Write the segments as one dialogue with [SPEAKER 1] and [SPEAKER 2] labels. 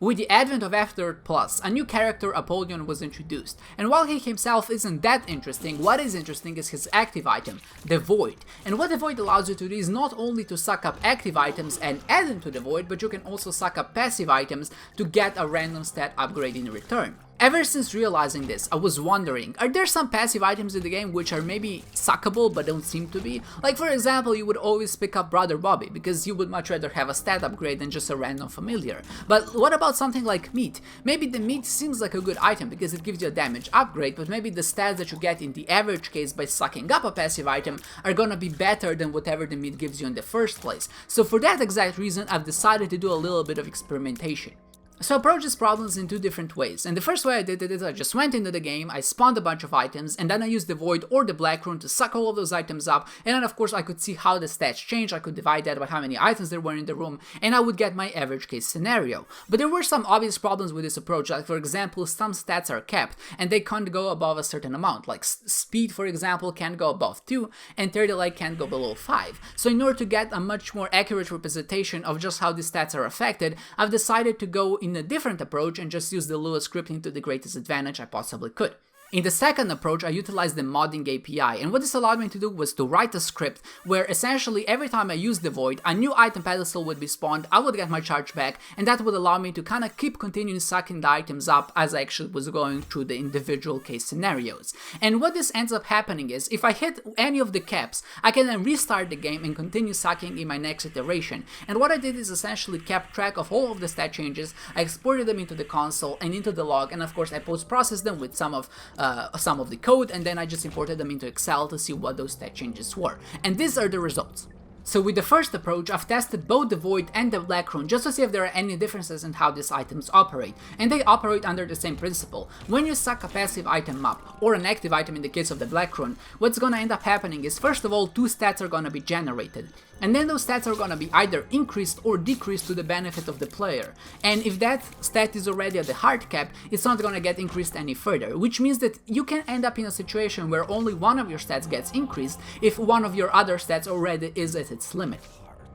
[SPEAKER 1] With the advent of Afterbirth Plus, a new character, Appolyon, was introduced, and while he himself isn't that interesting, what is interesting is his active item, the Void. And what the Void allows you to do is not only to suck up active items and add them to the Void, but you can also suck up passive items to get a random stat upgrade in return. Ever since realizing this, I was wondering, are there some passive items in the game which are maybe suckable but don't seem to be? Like for example, you would always pick up Brother Bobby, because you would much rather have a stat upgrade than just a random familiar. But what about something like Meat? Maybe the Meat seems like a good item because it gives you a damage upgrade, but maybe the stats that you get in the average case by sucking up a passive item are gonna be better than whatever the Meat gives you in the first place. So for that exact reason, I've decided to do a little bit of experimentation. So I approach these problems in two different ways, and the first way I did it is I just went into the game, I spawned a bunch of items, and then I used the Void or the Black Rune to suck all of those items up, and then of course I could see how the stats change. I could divide that by how many items there were in the room, and I would get my average case scenario. But there were some obvious problems with this approach, like for example, some stats are capped, and they can't go above a certain amount, like speed for example can't go above 2, and 30 light can't go below 5. So in order to get a much more accurate representation of just how these stats are affected, I've decided to go in a different approach and just use the Lua scripting to the greatest advantage I possibly could. In the second approach, I utilized the modding API, and what this allowed me to do was to write a script where essentially every time I used the Void, a new item pedestal would be spawned, I would get my charge back, and that would allow me to kind of keep continuing sucking the items up as I actually was going through the individual case scenarios. And what this ends up happening is, if I hit any of the caps, I can then restart the game and continue sucking in my next iteration. And what I did is essentially kept track of all of the stat changes, I exported them into the console and into the log, and of course I post-processed them with some of the code, and then I just imported them into Excel to see what those stat changes were. And these are the results. So with the first approach, I've tested both the Void and the Black Rune just to see if there are any differences in how these items operate, and they operate under the same principle. When you suck a passive item up, or an active item in the case of the Black Rune, what's gonna end up happening is first of all, two stats are gonna be generated, and then those stats are gonna be either increased or decreased to the benefit of the player. And if that stat is already at the hard cap, it's not gonna get increased any further, which means that you can end up in a situation where only one of your stats gets increased if one of your other stats already is at its limit.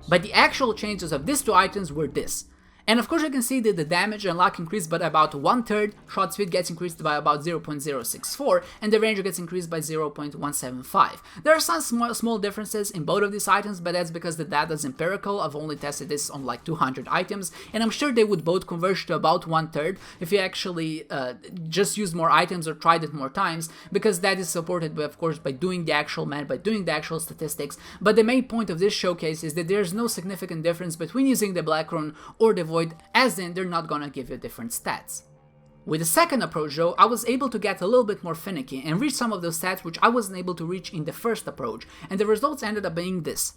[SPEAKER 1] But the actual changes of these two items were this. And of course you can see that the damage and luck increased by about 1/3, shot speed gets increased by about 0.064, and the range gets increased by 0.175. There are some small differences in both of these items, but that's because the data is empirical. I've only tested this on like 200 items, and I'm sure they would both converge to about 1/3 if you actually just use more items or tried it more times, because that is supported by, of course, by doing the actual math, by doing the actual statistics. But the main point of this showcase is that there's no significant difference between using the Black Rune or the Void, as in they're not gonna give you different stats. With the second approach though, I was able to get a little bit more finicky and reach some of those stats which I wasn't able to reach in the first approach, and the results ended up being this.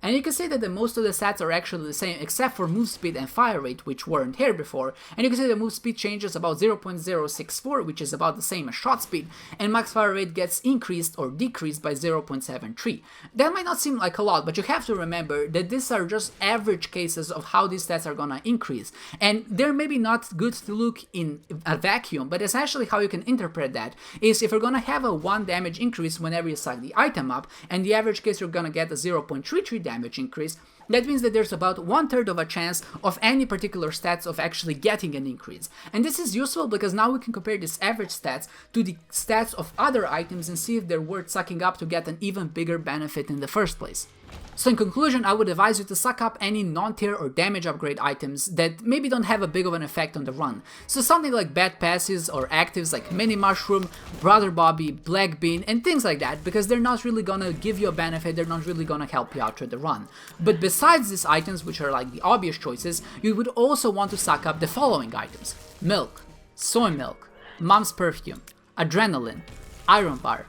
[SPEAKER 1] And you can see that most of the stats are actually the same except for move speed and fire rate, which weren't here before, and you can see the move speed changes about 0.064, which is about the same as shot speed, and max fire rate gets increased or decreased by 0.73. That might not seem like a lot, but you have to remember that these are just average cases of how these stats are gonna increase, and they're maybe not good to look in a vacuum, but essentially how you can interpret that is if you're gonna have a 1 damage increase whenever you suck the item up, and the average case you're gonna get a 0.33 damage increase, that means that there's about 1/3 of a chance of any particular stats of actually getting an increase. And this is useful because now we can compare these average stats to the stats of other items and see if they're worth sucking up to get an even bigger benefit in the first place. So in conclusion, I would advise you to suck up any non-tier or damage upgrade items that maybe don't have a big of an effect on the run. So something like bad passes or actives like Mini Mushroom, Brother Bobby, Black Bean, and things like that, because they're not really gonna give you a benefit, they're not really gonna help you out through the run. But besides these items, which are like the obvious choices, you would also want to suck up the following items: milk, soy milk, mom's perfume, adrenaline, iron bar.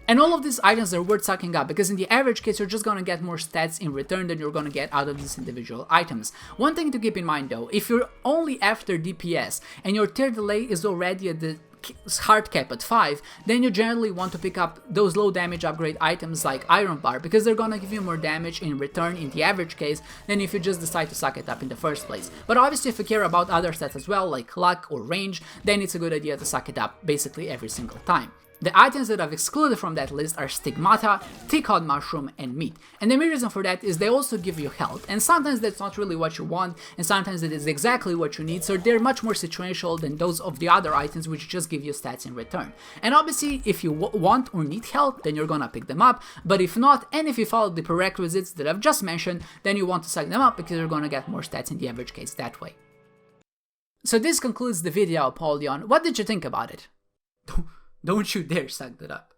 [SPEAKER 1] And all of these items are worth sucking up because in the average case you're just gonna get more stats in return than you're gonna get out of these individual items. One thing to keep in mind though, if you're only after DPS and your tier delay is already at the hard cap at 5, then you generally want to pick up those low damage upgrade items like iron bar, because they're gonna give you more damage in return in the average case than if you just decide to suck it up in the first place. But obviously if you care about other stats as well, like luck or range, then it's a good idea to suck it up basically every single time. The items that I've excluded from that list are stigmata, tea-cod mushroom, and meat. And the main reason for that is they also give you health, and sometimes that's not really what you want, and sometimes it is exactly what you need, so they're much more situational than those of the other items which just give you stats in return. And obviously, if you want or need health, then you're gonna pick them up, but if not, and if you follow the prerequisites that I've just mentioned, then you want to suck them up because you're gonna get more stats in the average case that way. So this concludes the video, Appolyon. What did you think about it? Don't you dare suck that up.